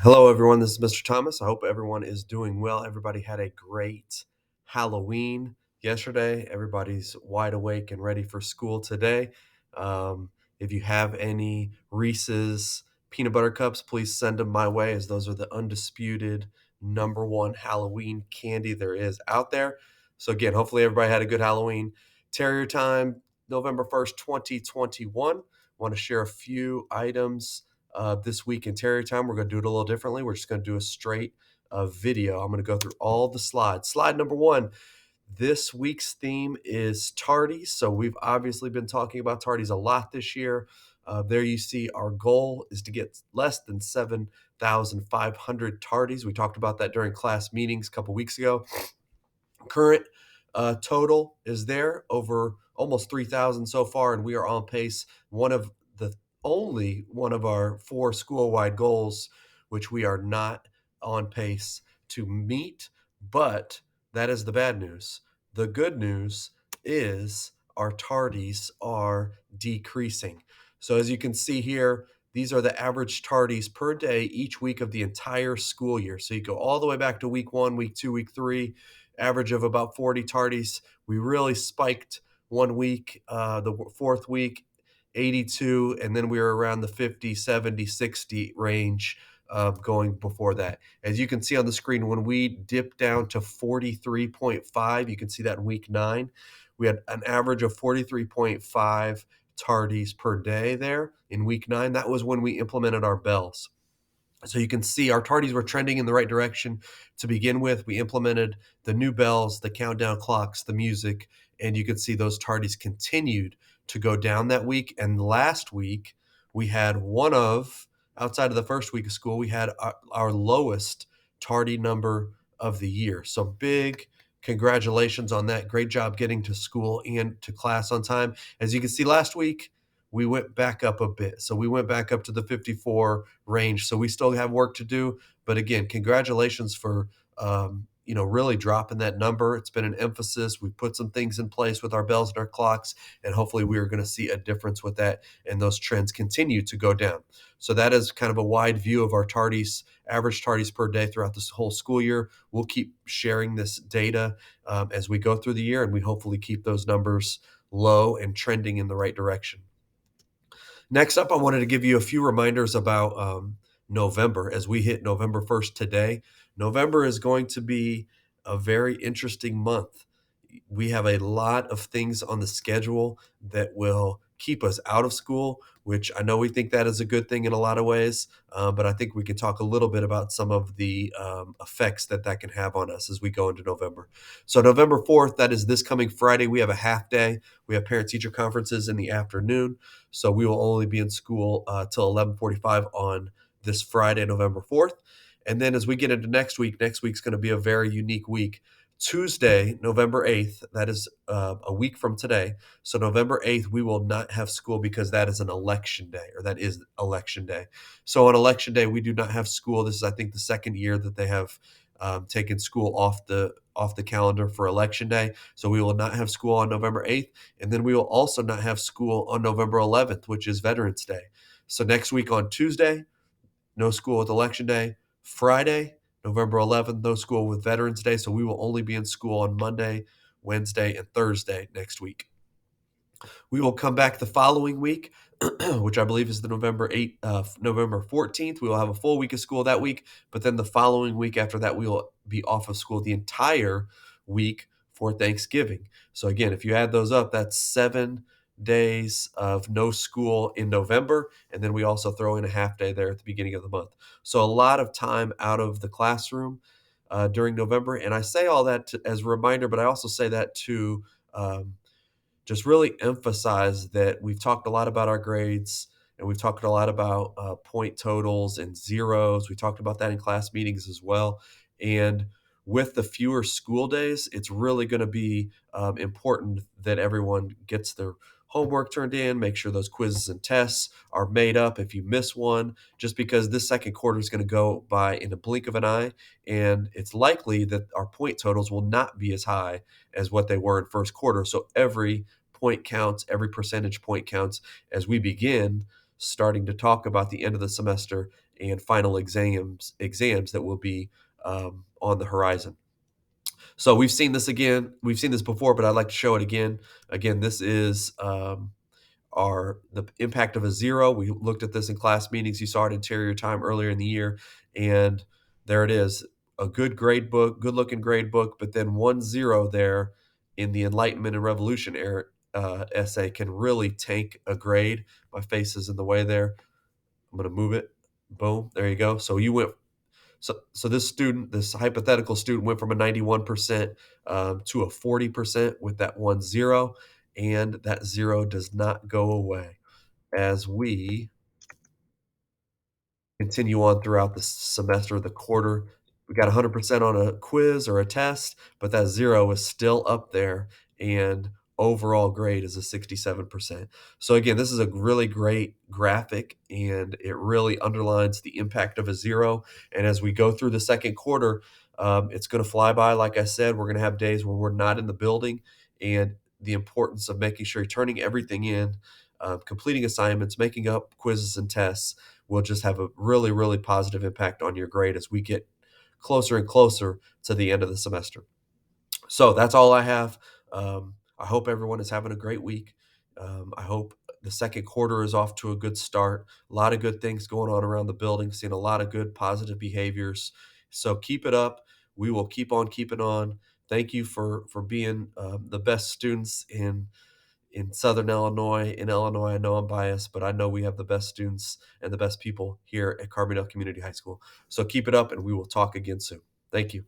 Hello, everyone. This is Mr. Thomas. I hope everyone is doing well. Everybody had a great Halloween yesterday. Everybody's wide awake and ready for school today. Um, if you have any Reese's peanut butter cups, please send them my way, as those are the undisputed number one Halloween candy there is out there. So, again, hopefully everybody had a good Halloween. Terrier time, November 1st, 2021. Want to share a few items this week in Terrier time. We're going to do it a little differently. We're just going to do a straight video. I'm going to go through all the slides. Slide number one. This week's theme is tardies. So we've obviously been talking about tardies a lot this year. There you see our goal is to get less than 7,500 tardies. We talked about that during class meetings a couple weeks ago. Current total is there over almost 3,000 so far, and we are on pace. Only one of our four school-wide goals, which we are not on pace to meet, but that is the bad news. The good news is our tardies are decreasing. So as you can see here, these are the average tardies per day each week of the entire school year. So you go all the way back to week 1, week 2, week 3, average of about 40 tardies. We really spiked one week, the fourth week, 82, and then we were around the 50, 70, 60 range going before that. As you can see on the screen, when we dipped down to 43.5, you can see that in week 9, we had an average of 43.5 tardies per day there in week 9. That was when we implemented our bells. So you can see our tardies were trending in the right direction to begin with. We implemented the new bells, the countdown clocks, the music, and you can see those tardies continued to go down that week. And last week, we had outside of the first week of school, we had our lowest tardy number of the year. So big congratulations on that. Great job getting to school and to class on time. As you can see, last week, we went back up a bit. So we went back up to the 54 range. So we still have work to do. But again, congratulations for really dropping that number. It's been an emphasis. We put some things in place with our bells and our clocks, and hopefully we are going to see a difference with that, and those trends continue to go down. So that is kind of a wide view of our tardies, average tardies per day throughout this whole school year. We'll keep sharing this data as we go through the year, and we hopefully keep those numbers low and trending in the right direction. Next up, I wanted to give you a few reminders about November as we hit November 1st today. November is going to be a very interesting month. We have a lot of things on the schedule that will keep us out of school, which I know we think that is a good thing in a lot of ways, but I think we can talk a little bit about some of the effects that can have on us as we go into November. So November 4th, that is this coming Friday, we have a half day. We have parent-teacher conferences in the afternoon, so we will only be in school till 11:45 on this Friday, November 4th. And then as we get into next week's going to be a very unique week. Tuesday, November 8th, that is a week from today. So November 8th, we will not have school because that is an election day, or that is election day. So on election day, we do not have school. This is, I think, the second year that they have taken school off the calendar for election day. So we will not have school on November 8th. And then we will also not have school on November 11th, which is Veterans Day. So next week on Tuesday, no school with election day. Friday, November 11th, no school with Veterans Day. So we will only be in school on Monday, Wednesday, and Thursday next week. We will come back the following week, which I believe is the November 14th. We will have a full week of school that week, but then the following week after that, we will be off of school the entire week for Thanksgiving. So again, if you add those up, that's 7 days of no school in November, and then we also throw in a half day there at the beginning of the month. So a lot of time out of the classroom during November, and I say all that as a reminder, but I also say that to just really emphasize that we've talked a lot about our grades, and we've talked a lot about point totals and zeros. We talked about that in class meetings as well. And with the fewer school days, it's really going to be important that everyone gets their homework turned in, make sure those quizzes and tests are made up if you miss one, just because this second quarter is going to go by in a blink of an eye. And it's likely that our point totals will not be as high as what they were in first quarter. So every point counts, every percentage point counts as we begin starting to talk about the end of the semester and final exams that will be on the horizon. So we've seen this again. We've seen this before, but I'd like to show it again. Again, this is our the impact of a zero. We looked at this in class meetings. You saw it in Terrier time earlier in the year, and there it is. A good grade book, good looking grade book, but then 1 0 there in the Enlightenment and Revolution essay can really tank a grade. My face is in the way there. I'm going to move it. Boom. There you go. So you went so this student, this hypothetical student, went from a 91% to a 40% with that 1 0, and that zero does not go away as we continue on throughout the semester, the quarter. We got 100% on a quiz or a test, but that zero is still up there, and overall grade is a 67%. So, again, this is a really great graphic, and it really underlines the impact of a zero. And as we go through the second quarter, it's going to fly by. Like I said, we're going to have days where we're not in the building, and the importance of making sure you're turning everything in, completing assignments, making up quizzes and tests will just have a really, really positive impact on your grade as we get closer and closer to the end of the semester. So that's all I have. I hope everyone is having a great week. I hope the second quarter is off to a good start. A lot of good things going on around the building, seeing a lot of good positive behaviors. So keep it up. We will keep on keeping on. Thank you for being the best students in Southern Illinois. In Illinois, I know I'm biased, but I know we have the best students and the best people here at Carbondale Community High School. So keep it up, and we will talk again soon. Thank you.